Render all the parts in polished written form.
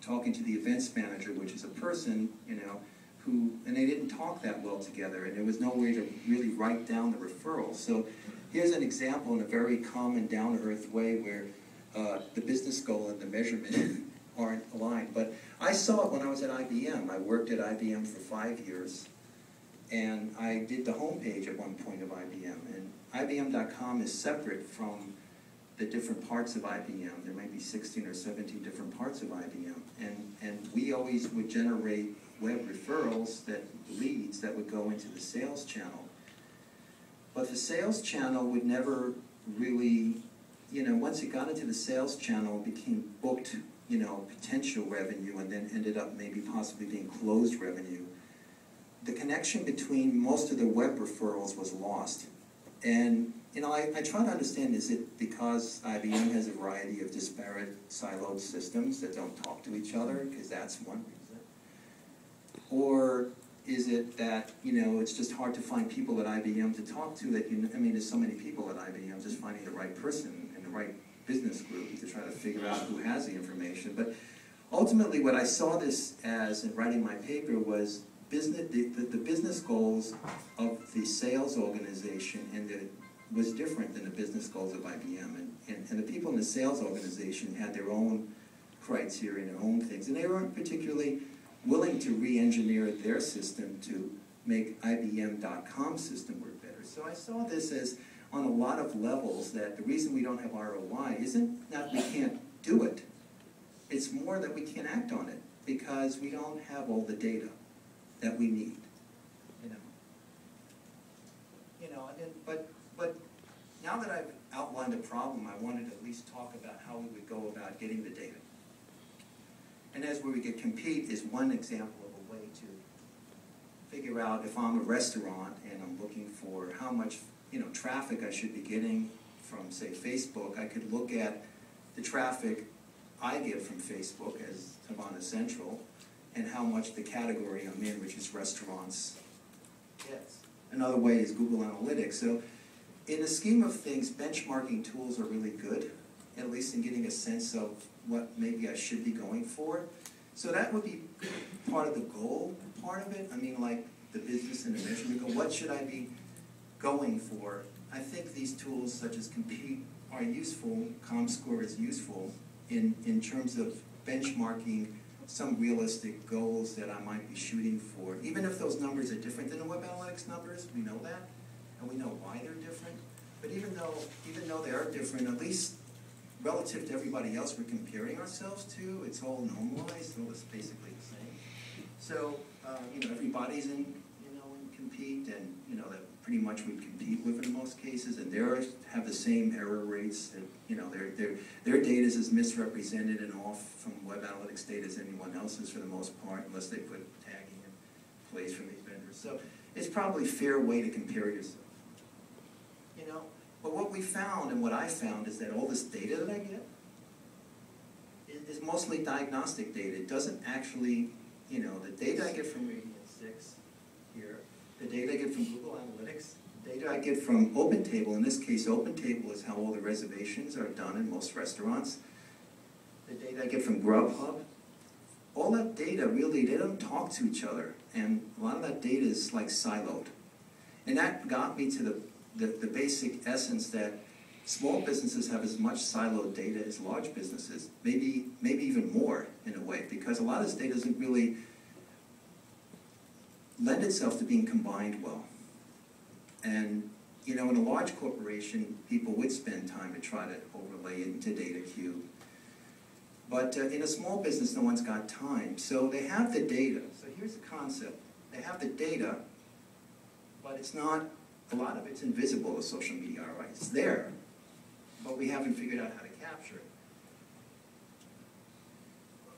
talking to the events manager, which is a person, you know, and they didn't talk that well together, and there was no way to really write down the referrals. So here's an example in a very common, down-to-earth way where the business goal and the measurement aren't aligned. But I saw it when I was at IBM. I worked at IBM for 5 years, and I did the homepage at one point of IBM. And IBM.com is separate from the different parts of IBM. There might be 16 or 17 different parts of IBM. And we always would generate web referrals, leads that would go into the sales channel. But the sales channel would never really, you know, once it got into the sales channel, it became booked, you know, potential revenue, and then ended up maybe possibly being closed revenue. The connection between most of the web referrals was lost. And, you know, I try to understand, is it because IBM has a variety of disparate siloed systems that don't talk to each other, because that's one reason? Or is it that, you know, it's just hard to find people at IBM to talk to that, I mean, there's so many people at IBM, just finding the right person and the right business group to try to figure out who has the information. But ultimately, what I saw this as in writing my paper was the business goals of the sales organization was different than the business goals of IBM. And the people in the sales organization had their own criteria and their own things. And they weren't particularly willing to re-engineer their system to make IBM.com system work better. So I saw this as, on a lot of levels, that the reason we don't have ROI isn't that we can't do it. It's more that we can't act on it because we don't have all the data that we need. But now that I've outlined the problem, I wanted to at least talk about how we would go about getting the data. And as where we could compete is one example of a way to figure out if I'm a restaurant and I'm looking for how much, you know, traffic I should be getting from, say, Facebook. I could look at the traffic I get from Facebook as Havana Central and how much the category I'm in, which is restaurants, gets. Another way is Google Analytics. So in the scheme of things, benchmarking tools are really good, at least in getting a sense of what maybe I should be going for. So that would be part of the goal part of it. I mean, like the business and the measurement goal. What should I be going for? I think these tools such as Compete are useful. ComScore is useful in terms of benchmarking some realistic goals that I might be shooting for. Even if those numbers are different than the web analytics numbers, we know that, and we know why they're different. But even though they are different, at least relative to everybody else we're comparing ourselves to, it's all normalized, so it's basically the same. So, you know, everybody's in Compete, and, you know, that pretty much we compete with in most cases, and they have the same error rates, and, you know, their data is as misrepresented and off from web analytics data as anyone else's for the most part, unless they put tagging in place from these vendors. So it's probably a fair way to compare yourself. You know, but what we found, and what I found, is that all this data that I get is mostly diagnostic data. It doesn't actually, you know, the data I get from Radiant 6 here, the data I get from Google Analytics, the data I get from OpenTable. In this case, OpenTable is how all the reservations are done in most restaurants. The data I get from Grubhub. All that data, really, they don't talk to each other. And a lot of that data is like siloed. And that got me to the basic essence that small businesses have as much siloed data as large businesses, maybe even more in a way, because a lot of this data doesn't really lend itself to being combined well. And, you know, in a large corporation, people would spend time to try to overlay it into DataCube. But in a small business, no one's got time. So they have the data. So here's the concept. They have the data, but it's not, a lot of it's invisible to social media, all right? It's there, but we haven't figured out how to capture it.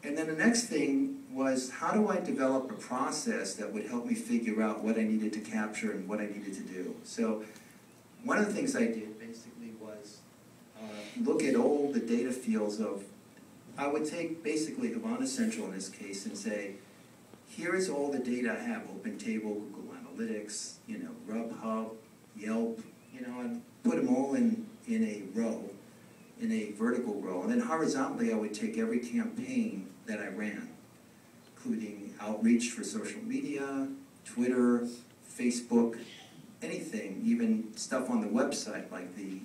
And then the next thing was, how do I develop a process that would help me figure out what I needed to capture and what I needed to do? So one of the things I did basically was look at all the data fields of, I would take basically Havana Central in this case and say, here is all the data I have, OpenTable, Google Analytics, you know, Grubhub, Yelp, you know, and put them all in a row. in a vertical row. And then horizontally, I would take every campaign that I ran, including outreach for social media, Twitter, Facebook, anything, even stuff on the website, like the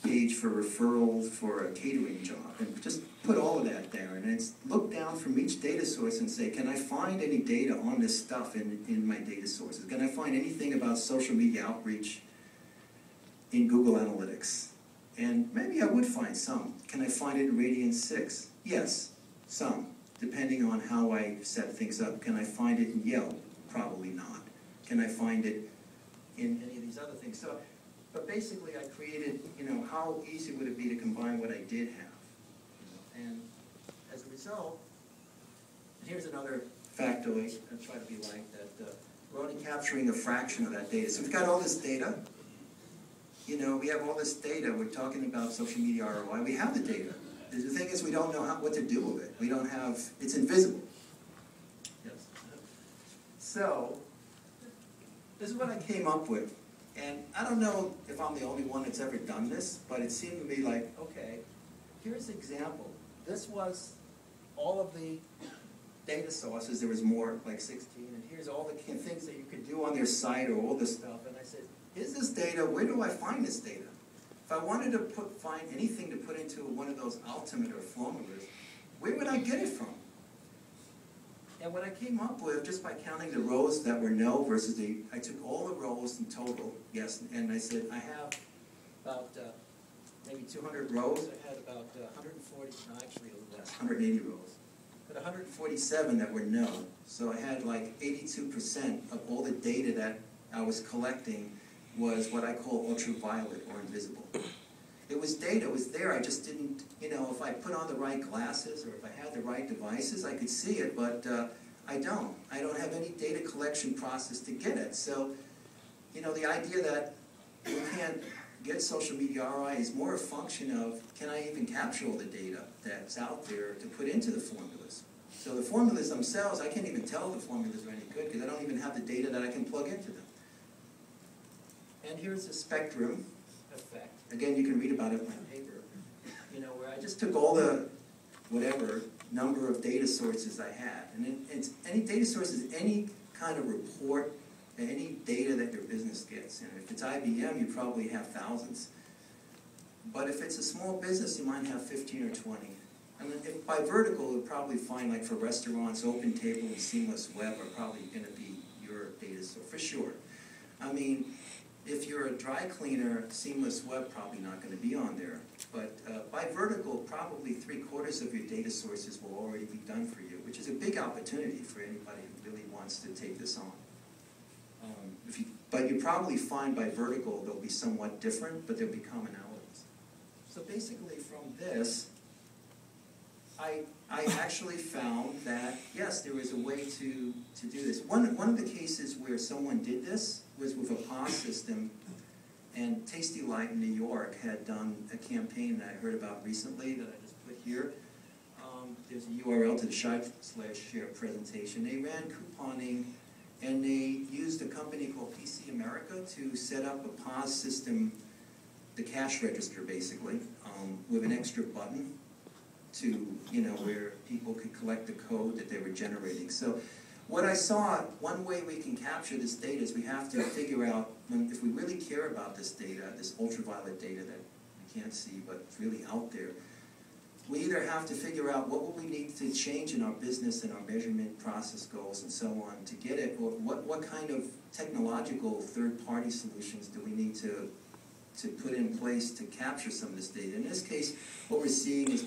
page for referrals for a catering job, and just put all of that there, and it's look down from each data source and say, can I find any data on this stuff in my data sources? Can I find anything about social media outreach in Google Analytics? And maybe I would find some. Can I find it in Radiance 6? Yes, some, depending on how I set things up. Can I find it in Yelp? Probably not. Can I find it in any of these other things? So, but basically I created, how easy would it be to combine what I did have? And as a result, here's another factoid I try to be like, that we're only capturing a fraction of that data. So we've got all this data. We have all this data. We're talking about social media ROI. We have the data. The thing is, we don't know what to do with it. We don't have, it's invisible. Yes. So, this is what I came up with. And I don't know if I'm the only one that's ever done this, but it seemed to me like, okay, here's an example. This was all of the data sources. There was more, like 16, and here's all the things that you could do on their site, or all this stuff. And I said, here's this data. Where do I find this data? If I wanted to find anything to put into one of those altimeter formulas, where would I get it from? And what I came up with, just by counting the rows that were no versus I took all the rows in total, yes, and I said I have about maybe 200 rows. I had about 140, no, actually a little less, 180 rows. But 147 that were no. So I had like 82% of all the data that I was collecting was what I call ultraviolet or invisible. It was data, it was there, I just didn't, if I put on the right glasses or if I had the right devices, I could see it, but I don't. I don't have any data collection process to get it. So, the idea that we can't get social media ROI is more a function of, can I even capture all the data that's out there to put into the formulas? So the formulas themselves, I can't even tell the formulas are any good because I don't even have the data that I can plug into them. And here's the spectrum effect. Again, you can read about it in my paper, where I just took all the, whatever, number of data sources I had. And it's any data source is any kind of report, any data that your business gets. And if it's IBM, you probably have thousands. But if it's a small business, you might have 15 or 20. And if by vertical, you'll probably find, like for restaurants, OpenTable and Seamless Web are probably going to be your data source, for sure. I mean, if you're a dry cleaner, Seamless Web probably not going to be on there. But by vertical, probably 3/4 of your data sources will already be done for you, which is a big opportunity for anybody who really wants to take this on. But you probably find by vertical they'll be somewhat different, but there'll be commonalities. So basically from this, I actually found that, yes, there was a way to do this. One of the cases where someone did this was with a POS system, and Tasty Light in New York had done a campaign that I heard about recently that I just put here. There's a URL to the Share presentation. They ran couponing, and they used a company called PC America to set up a POS system, the cash register basically, with an extra button to, where people could collect the code that they were generating. So what I saw, one way we can capture this data is we have to figure out, if we really care about this data, this ultraviolet data that we can't see but it's really out there, we either have to figure out what will we need to change in our business and our measurement process goals and so on to get it, or what kind of technological third-party solutions do we need to put in place to capture some of this data. In this case, what we're seeing is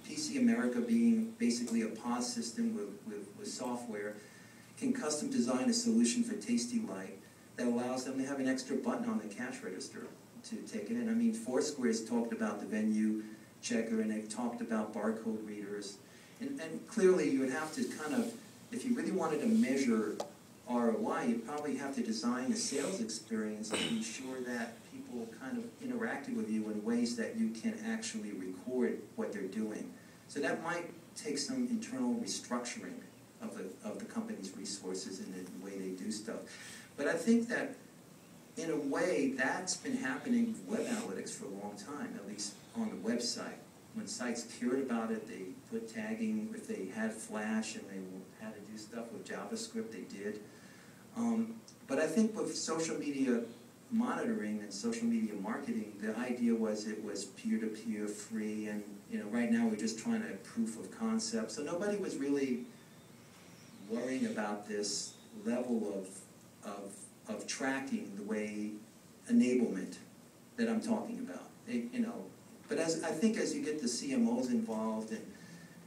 PC America being basically a POS system with software, can custom design a solution for Tasty Light that allows them to have an extra button on the cash register to take it in. I mean, Foursquare's talked about the venue checker, and they've talked about barcode readers. And clearly you would have to kind of, if you really wanted to measure ROI, you'd probably have to design a sales experience to ensure that people kind of interacted with you in ways that you can actually record what they're doing. So that might take some internal restructuring of the company's resources and the way they do stuff. But I think that in a way, that's been happening with web analytics for a long time, at least on the website. When sites cared about it, they put tagging. If they had Flash and they had to do stuff with JavaScript, they did. But I think with social media monitoring and social media marketing, the idea was it was peer-to-peer, free, and right now we're just trying to proof of concept. So nobody was really worrying about this level of tracking the way enablement that I'm talking about. But I think as you get the CMOs involved and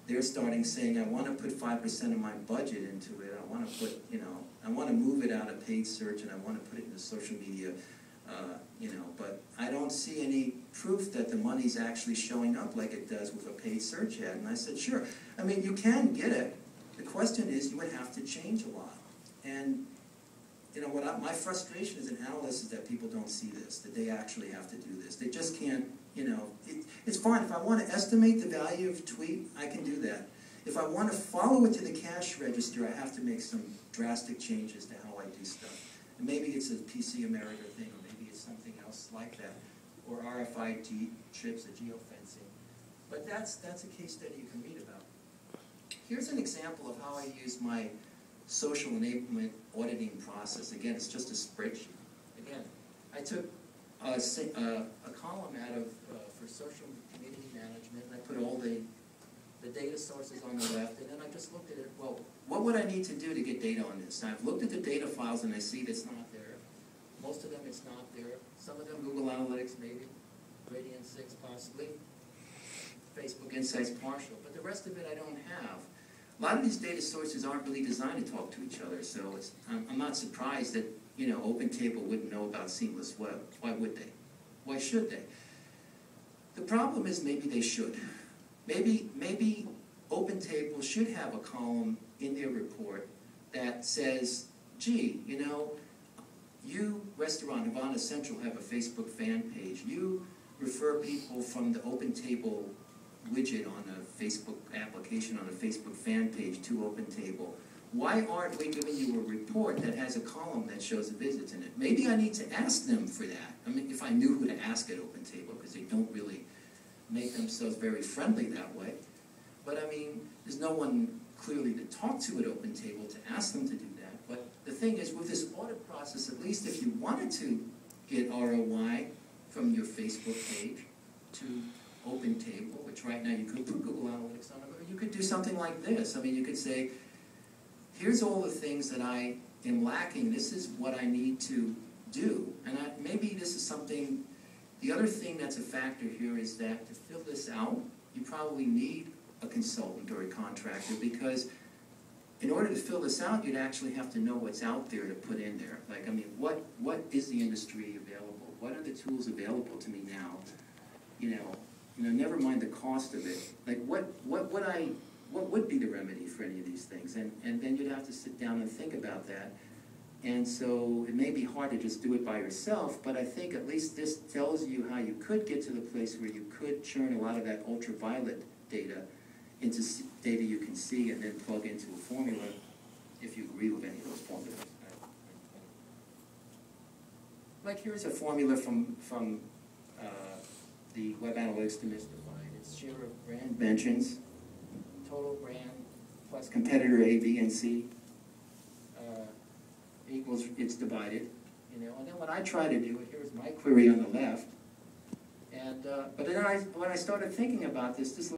they're starting saying, I want to put 5% of my budget into it, I want to put, I want to move it out of paid search and I want to put it into social media, but I don't see any proof that the money's actually showing up like it does with a paid search ad. And I said, sure. I mean, you can get it. The question is, you would have to change a lot. And my frustration as an analyst is that people don't see this, that they actually have to do this. They just can't, it's fine. If I want to estimate the value of a tweet, I can do that. If I want to follow it to the cash register, I have to make some drastic changes to how I do stuff. And maybe it's a PC America thing, or maybe it's something else like that, or RFID chips, or geofencing. But that's a case study you can read about. Here's an example of how I use my social enablement auditing process. Again, it's just a spreadsheet. Again, I took a column out of for social community management, and I put all the data sources on the left, and then I just looked at it. Well, what would I need to do to get data on this? And I've looked at the data files, and I see that's not there. Most of them, it's not there. Some of them, Google Analytics, maybe. Gradient 6, possibly. Facebook Insights, partial. But the rest of it, I don't have. A lot of these data sources aren't really designed to talk to each other, so I'm not surprised that OpenTable wouldn't know about seamless web. Why would they? Why should they? The problem is maybe they should. Maybe OpenTable should have a column in their report that says, gee, you, restaurant, Havana Central, have a Facebook fan page. You refer people from the OpenTable widget on a Facebook application, on a Facebook fan page to OpenTable. Why aren't we giving you a report that has a column that shows the visits in it? Maybe I need to ask them for that. I mean, if I knew who to ask at OpenTable, because they don't really make themselves very friendly that way. But I mean, there's no one clearly to talk to at OpenTable to ask them to do that. But the thing is, with this audit process, at least if you wanted to get ROI from your Facebook page to OpenTable, which right now you could put Google Analytics on it, or you could do something like this. I mean, you could say, here's all the things that I am lacking. This is what I need to do. And maybe this is something, the other thing that's a factor here is that to fill this out, you probably need a consultant or a contractor, because in order to fill this out, you'd actually have to know what's out there to put in there. Like, I mean, what is the industry available? What are the tools available to me now? Never mind the cost of it. Like, what would be the remedy for any of these things? And then you'd have to sit down and think about that. And so it may be hard to just do it by yourself, but I think at least this tells you how you could get to the place where you could churn a lot of that ultraviolet data into data you can see and then plug into a formula if you agree with any of those formulas. Like, here's a formula from the Web Analytics Demystified. It's share of brand mentions, total brand plus competitor A, B, and C equals, it's divided, and then when I try to do it, here's my query on the left, and but then when I started thinking about this